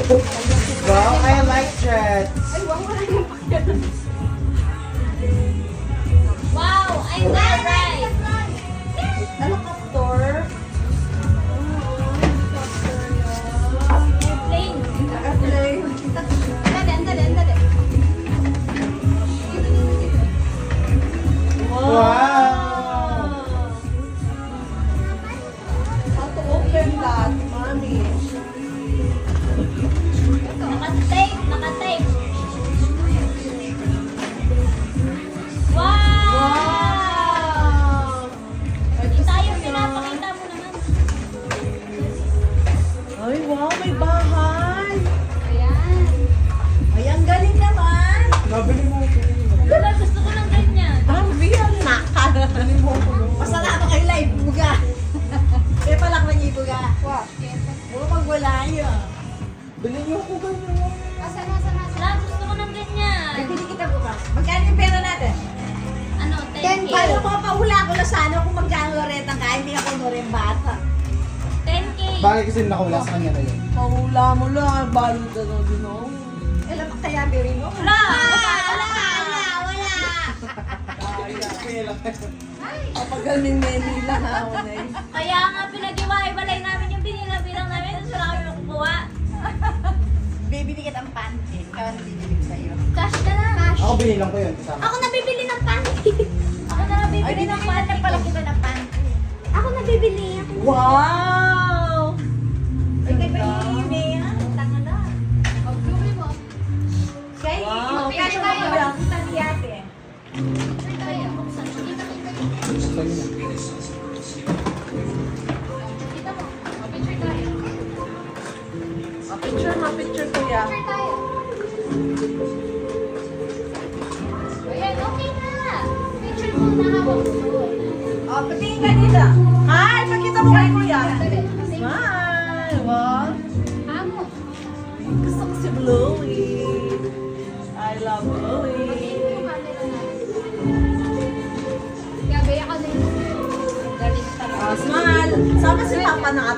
Wow, I like that. Ay, wow, wala yung pakyan. Wow, I like right. Ano ka, store? Plain. Naka-play. Andale. Wow! How to open that, mommy? Naka-tape. Wow! Hindi tayo pinapakita mo naman. Ay, wow, may bahay. Ayan. Ay, ang galing naman. Nabili mo ako. Wala, gusto ko ng ganyan. Ang real naka. Masalamat kay live, buga. Kaya pala ko niya buga. Wow. Oo, magwala yun. Bili niyo ako ganyan. Wala, gusto ko ng ganyan. Bibili kita bukas. Magkano yung pera natin? Ano, 10K. Paano ko paula ko na sana kung magkano rin ang kain, hindi ako rin bata. 10K. Bakit kasi nakawala sa kanya na yun? Paula mo lang, balot na lang din ako. Alam mo, kaya birin mo? Wala. Kapag galing menu lang ako na yun. Kaya nga pinag-iwa-ibalay namin yung binilang namin. Tapos wala kami makukuha. Bibili kita ang panty. Ikaw ang bibili ko sa'yo. Cash ka na. Ako binilang ko yun kasama. Ako nabibili ng panty. Ako na nabibili Ay, ng bibili panty. na pala kita ng panty. Ako nabibili. Wow! Ay, kay Ganda. Baby, ha? Tanga na. Pag-gawin mo. Kay, Wow. kaya mo ko lang kita ni ate. Picture tayo. Buksan. Gusto niyo. Kita mo. Picture tayo. Picture ha, picture kuya. Picture tayo. Ayan, okay na. Picture mo na habang susunod. Patingin ka nila. Hi, pakita mo kay kuya. Dali. Kasi Hi, wow. amo. Gusto ko si Bluey. I love Bluey. Yung camera natin. Kaya gaya ka din. Galing sa Smile. Sama si Papa na